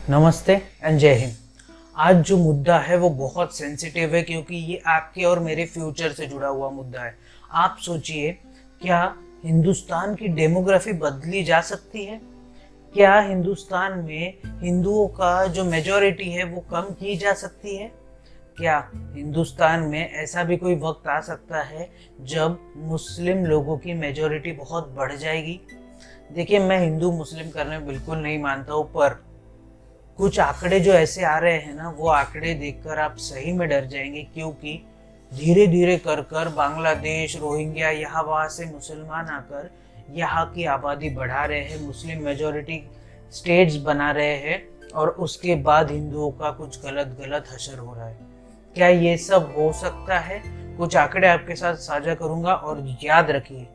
नमस्ते एंड जय हिंद। आज जो मुद्दा है वो बहुत सेंसिटिव है क्योंकि ये आपके और मेरे फ्यूचर से जुड़ा हुआ मुद्दा है। आप सोचिए, क्या हिंदुस्तान की डेमोग्राफी बदली जा सकती है? क्या हिंदुस्तान में हिंदुओं का जो मेजॉरिटी है वो कम की जा सकती है? क्या हिंदुस्तान में ऐसा भी कोई वक्त आ सकता है जब मुस्लिम लोगों की मेजॉरिटी बहुत बढ़ जाएगी? देखिए, मैं हिंदू मुस्लिम करने बिल्कुल नहीं मानता हूँ, पर कुछ आंकड़े जो ऐसे आ रहे हैं ना, वो आंकड़े देखकर आप सही में डर जाएंगे, क्योंकि धीरे धीरे कर कर बांग्लादेश, रोहिंग्या, यहाँ वहाँ से मुसलमान आकर यहाँ की आबादी बढ़ा रहे हैं, मुस्लिम मेजॉरिटी स्टेट्स बना रहे हैं, और उसके बाद हिंदुओं का कुछ गलत गलत हशर हो रहा है। क्या ये सब हो सकता है? कुछ आंकड़े आपके साथ साझा करूंगा और याद रखिए,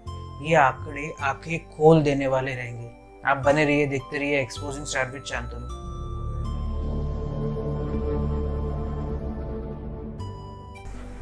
ये आंकड़े आंखें खोल देने वाले रहेंगे। आप बने रहिए, देखते रहिए एक्सपोजिंग स्टार विद शांतनु।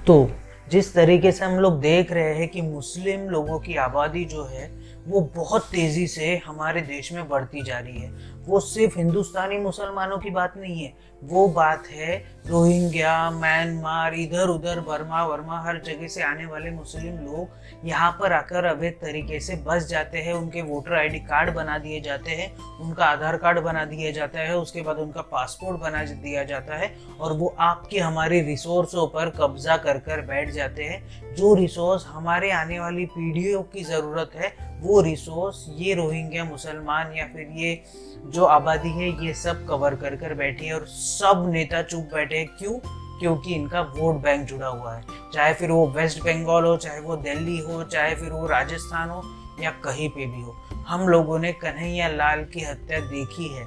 तो जिस तरीके से हम लोग देख रहे हैं कि मुस्लिम लोगों की आबादी जो है वो बहुत तेज़ी से हमारे देश में बढ़ती जा रही है, वो सिर्फ हिंदुस्तानी मुसलमानों की बात नहीं है, वो बात है रोहिंग्या, म्यांमार, इधर उधर वर्मा हर जगह से आने वाले मुस्लिम लोग यहाँ पर आकर अवैध तरीके से बस जाते हैं। उनके वोटर आईडी कार्ड बना दिए जाते हैं, उनका आधार कार्ड बना दिया जाता है, उसके बाद उनका पासपोर्ट बना दिया जाता है, और वो आपके हमारे रिसोर्सों पर कब्जा कर कर बैठ जाते हैं। जो रिसोर्स हमारे आने वाली पीढ़ियों की ज़रूरत है, वो रिसोर्स ये रोहिंग्या मुसलमान या फिर ये जो आबादी है ये सब कवर कर कर बैठी है, और सब नेता चुप बैठे हैं। क्यों? क्योंकि इनका वोट बैंक जुड़ा हुआ है, चाहे फिर वो वेस्ट बंगाल हो, चाहे वो दिल्ली हो, चाहे फिर वो राजस्थान हो, या कहीं पे भी हो। हम लोगों ने कन्हैया लाल की हत्या देखी है,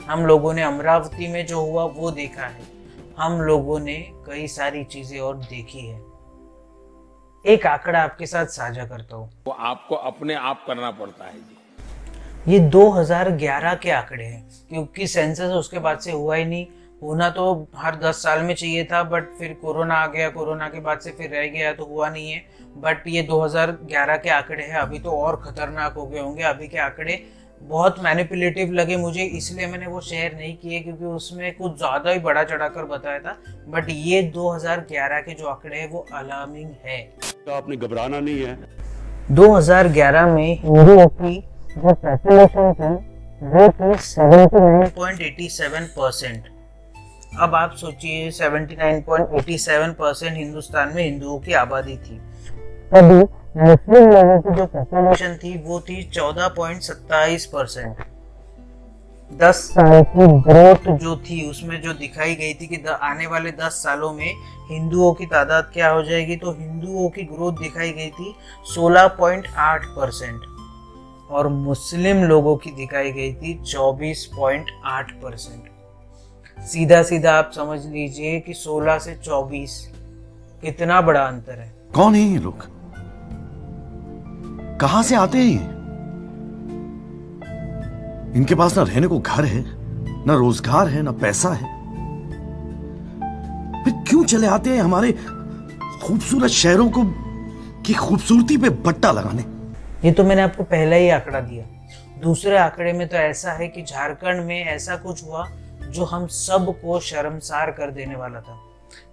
हम लोगों ने अमरावती में जो हुआ वो देखा है, हम लोगों ने कई सारी चीजें और देखी है। एक आंकड़ा आपके साथ साझा करता हूँ, वो आपको अपने आप करना पड़ता है जी। ये 2011 के आंकड़े हैं, क्योंकि सेंसस उसके बाद से हुआ ही नहीं। होना तो हर 10 साल में चाहिए था, बट फिर कोरोना आ गया, कोरोना के बाद से फिर रह गया तो हुआ नहीं है। बट ये 2011 के आंकड़े हैं, अभी तो और खतरनाक हो गए होंगे। अभी के आंकड़े बहुत मैनिपुलेटिव लगे मुझे, इसलिए मैंने वो शेयर नहीं किए, क्योंकि उसमें कुछ ज़्यादा ही बड़ा चढ़ाकर बताया था। बट ये 2011 के जो आंकड़े हैं वो अलार्मिंग है। तो आपने घबराना नहीं है। 2011 में हिंदुओं की जो पॉपुलेशन थी वो थी 79.87%। अब आप सोचिए, 79.87% हिंदुस्तान में हिंदुओं की आबादी थी। तभी मुस्लिम लोगों की जो पॉपुलेशन थी वो थी 14.27%। 10 साल की ग्रोथ जो थी उसमें जो दिखाई गई थी कि आने वाले 10 सालों में हिंदुओं की तादाद क्या हो जाएगी, तो हिंदुओं की ग्रोथ दिखाई गई थी 16.8%, और मुस्लिम लोगों की दिखाई गई थी 24.8%। सीधा सीधा आप समझ लीजिए कि 16 से 24 कितना बड़ा अंतर है। कौन है ये लोग? कहां से आते हैं ये? इनके पास ना रहने को घर है, ना रोजगार है, ना पैसा है, फिर क्यों चले आते हैं हमारे खूबसूरत शहरों को की खूबसूरती पे बट्टा लगाने? ये तो मैंने आपको पहला ही आंकड़ा दिया। दूसरे आंकड़े में तो ऐसा है कि झारखंड में ऐसा कुछ हुआ जो हम सबको शर्मसार कर देने वाला था,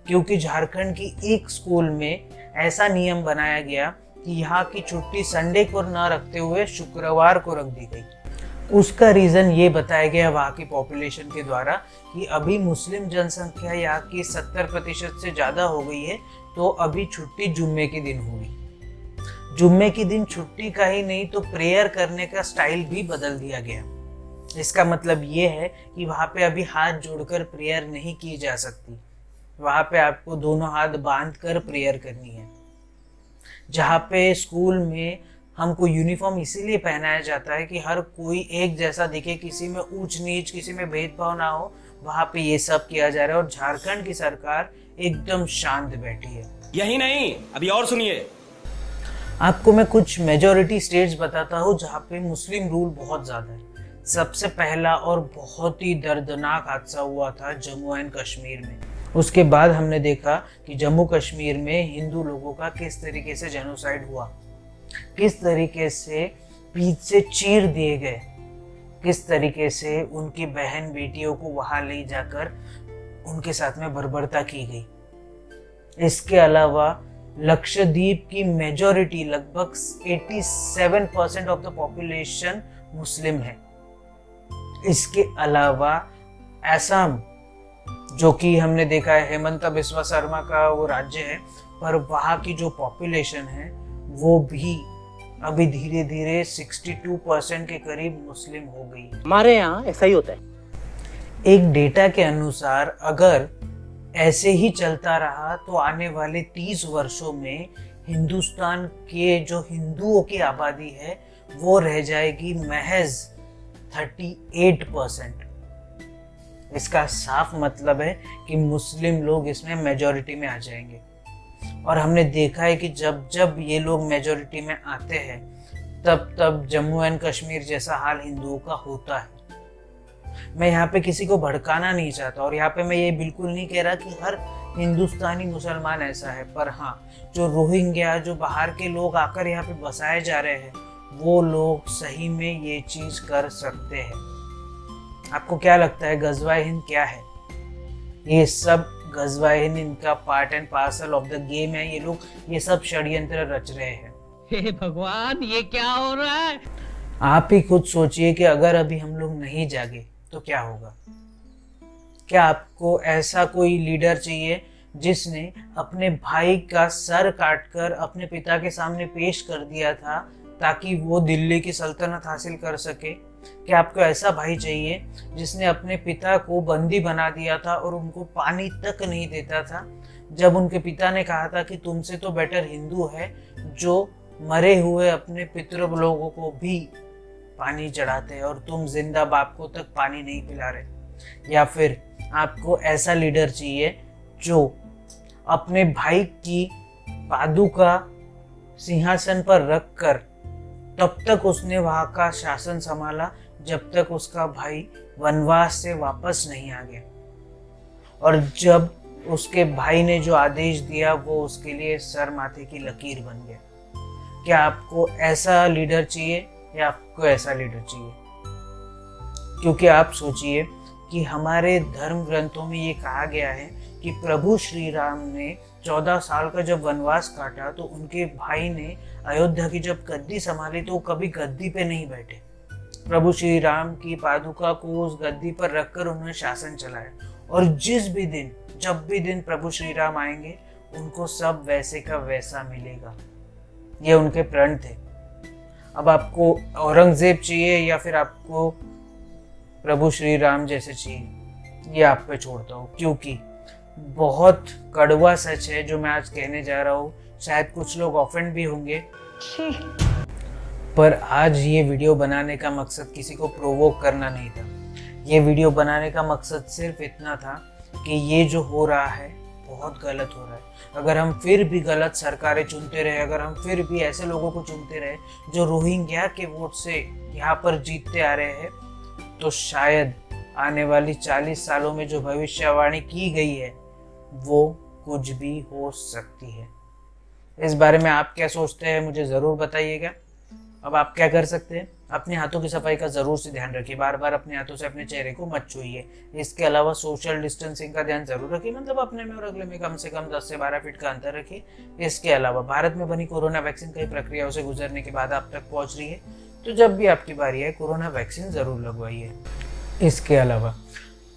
क्योंकि झारखंड की एक स्कूल में ऐसा नियम बनाया गया कि यहाँ की छुट्टी संडे को न रखते हुए शुक्रवार को रख दी गई। उसका रीज़न ये बताया गया वहाँ की पॉपुलेशन के द्वारा कि अभी मुस्लिम जनसंख्या यहाँ की 70% से ज़्यादा हो गई है, तो अभी छुट्टी जुम्मे के दिन होगी। जुम्मे के दिन छुट्टी का ही नहीं, तो प्रेयर करने का स्टाइल भी बदल दिया गया। इसका मतलब ये है कि वहाँ पे अभी हाथ जोड़कर प्रेयर नहीं की जा सकती, वहाँ पे आपको दोनों हाथ बांध कर प्रेयर करनी है। जहाँ पे स्कूल में हमको यूनिफॉर्म इसीलिए पहनाया जाता है कि हर कोई एक जैसा दिखे, किसी में ऊंच नीच, किसी में भेदभाव ना हो, वहाँ पे ये सब किया जा रहा है। और झारखंड की सरकार एकदम शांत बैठी है। यही नहीं, अभी और सुनिए। आपको मैं कुछ मेजॉरिटी स्टेट्स बताता हूँ जहाँ पे मुस्लिम रूल बहुत ज़्यादा है। सबसे पहला और बहुत ही दर्दनाक हादसा हुआ था जम्मू एंड कश्मीर में। उसके बाद हमने देखा कि जम्मू कश्मीर में हिंदू लोगों का किस तरीके से जेनोसाइड हुआ, किस तरीके से पीठ से चीर दिए गए, किस तरीके से उनकी बहन बेटियों को वहां ले जाकर उनके साथ में बर्बरता की गई। इसके अलावा लक्षद्वीप की मेजॉरिटी लगभग 87% ऑफ द पॉपुलेशन मुस्लिम है। इसके अलावा असम, जो कि हमने देखा है हेमंत बिस्वा शर्मा का वो राज्य है, पर वहाँ की जो पॉपुलेशन है वो भी अभी धीरे धीरे 62% के करीब मुस्लिम हो गई है। हमारे यहाँ ऐसा ही होता है। एक डेटा के अनुसार अगर ऐसे ही चलता रहा तो आने वाले 30 वर्षों में हिंदुस्तान के जो हिंदुओं की आबादी है वो रह जाएगी महज 38%। इसका साफ मतलब है कि मुस्लिम लोग इसमें मेजॉरिटी में आ जाएंगे। और हमने देखा है कि जब जब ये लोग मेजॉरिटी में आते हैं तब तब जम्मू एंड कश्मीर जैसा हाल हिंदुओं का होता है। मैं यहाँ पे किसी को भड़काना नहीं चाहता और यहाँ पे मैं ये बिल्कुल नहीं कह रहा कि हर हिंदुस्तानी मुसलमान ऐसा है, पर हाँ, जो रोहिंग्या, जो बाहर के लोग आकर यहाँ पे बसाए जा रहे हैं, वो लोग सही में ये चीज कर सकते हैं। आपको क्या लगता है गज़वाए हिंद क्या है? ये सब गज़वाए हिंद इनका part and parcel of the game है। ये लोग ये सब षड्यंत्र रच रहे हैं। हे भगवान, ये क्या हो रहा है? आप ही खुद सोचिए कि अगर अभी हम लोग नहीं जागे तो क्या होगा। क्या आपको ऐसा कोई लीडर चाहिए जिसने अपने भाई का सर काटकर अपने पिता के सामने पेश कर दिया था ताकि वो दिल्ली की सल्तनत हासिल कर सके? क्या आपको ऐसा भाई चाहिए जिसने अपने पिता को बंदी बना दिया था और उनको पानी तक नहीं देता था, जब उनके पिता ने कहा था कि तुमसे तो बेटर हिंदू है जो मरे हुए अपने पितृ लोगों को भी पानी चढ़ाते हैं और तुम जिंदा बाप को तक पानी नहीं पिला रहे? या फिर आपको ऐसा लीडर चाहिए जो अपने भाई की पादुका सिंहासन पर रखकर तब तक उसने वहां का शासन संभाला जब तक उसका भाई वनवास से वापस नहीं आ गया, और जब उसके भाई ने जो आदेश दिया वो उसके लिए सर माथे की लकीर बन गया? क्या आपको ऐसा लीडर चाहिए या आपको ऐसा लीडर चाहिए? क्योंकि आप सोचिए कि हमारे धर्म ग्रंथों में ये कहा गया है कि प्रभु श्री राम ने 14 साल का जब वनवास काटा तो उनके भाई ने अयोध्या की जब गद्दी संभाली तो कभी गद्दी पे नहीं बैठे। प्रभु श्री राम की पादुका को उस गद्दी पर रखकर उन्होंने शासन चलाया, और जिस भी दिन जब भी दिन प्रभु श्री राम आएंगे उनको सब वैसे का वैसा मिलेगा। ये उनके प्रण थे। अब आपको औरंगजेब चाहिए या फिर आपको प्रभु श्री राम जैसे चाहिए, ये आप पे छोड़ता हूँ, क्योंकि बहुत कड़वा सच है जो मैं आज कहने जा रहा हूँ। शायद कुछ लोग ऑफेंड भी होंगे, पर आज ये वीडियो बनाने का मकसद किसी को प्रोवोक करना नहीं था। ये वीडियो बनाने का मकसद सिर्फ इतना था कि ये जो हो रहा है बहुत गलत हो रहा है। अगर हम फिर भी गलत सरकारें चुनते रहे, अगर हम फिर भी ऐसे लोगों को चुनते रहे जो रोहिंग्या के वोट से यहाँ पर जीतते आ रहे हैं, तो शायद आने वाली 40 सालों में जो भविष्यवाणी की गई है वो कुछ भी हो सकती है। इस बारे में आप क्या सोचते हैं मुझे ज़रूर बताइएगा। अब आप क्या कर सकते हैं, अपने हाथों की सफाई का ज़रूर से ध्यान रखिए। बार बार अपने हाथों से अपने चेहरे को मत छूइए। इसके अलावा सोशल डिस्टेंसिंग का ध्यान ज़रूर रखिए, मतलब अपने में और अगले में कम से कम 10 से 12 फीट का अंतर रखिए। इसके अलावा भारत में बनी कोरोना वैक्सीन कई प्रक्रियाओं से गुजरने के बाद आप तक पहुँच रही है, तो जब भी आपकी बारी आए कोरोना वैक्सीन ज़रूर लगवाइए। इसके अलावा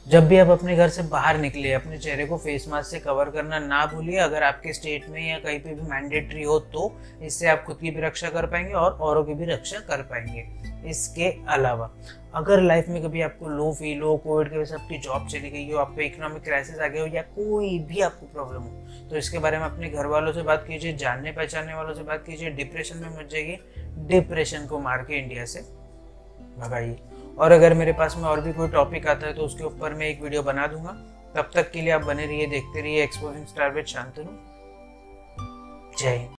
जब भी आप अपने घर से बाहर निकले अपने चेहरे को फेस मास्क से कवर करना ना भूलिए। अगर आपके स्टेट में या कहीं पे भी मैंडेटरी हो तो इससे आप खुद की भी रक्षा कर पाएंगे और औरों की भी रक्षा कर पाएंगे। इसके अलावा अगर लाइफ में कभी आपको लो फील हो, कोविड की वजह से आपकी जॉब चली गई हो, आप पे इकोनॉमिक क्राइसिस आ गया हो, या कोई भी आपको प्रॉब्लम हो, तो इसके बारे में अपने घर वालों से बात कीजिए, जानने पहचानने वालों से बात कीजिए। डिप्रेशन में मत जाइए, डिप्रेशन को मार के इंडिया से भगाइए। और अगर मेरे पास में और भी कोई टॉपिक आता है तो उसके ऊपर मैं एक वीडियो बना दूंगा। तब तक के लिए आप बने रहिए, देखते रहिए एक्सपोजिंग स्टार विद शांतनु। जय हिंद।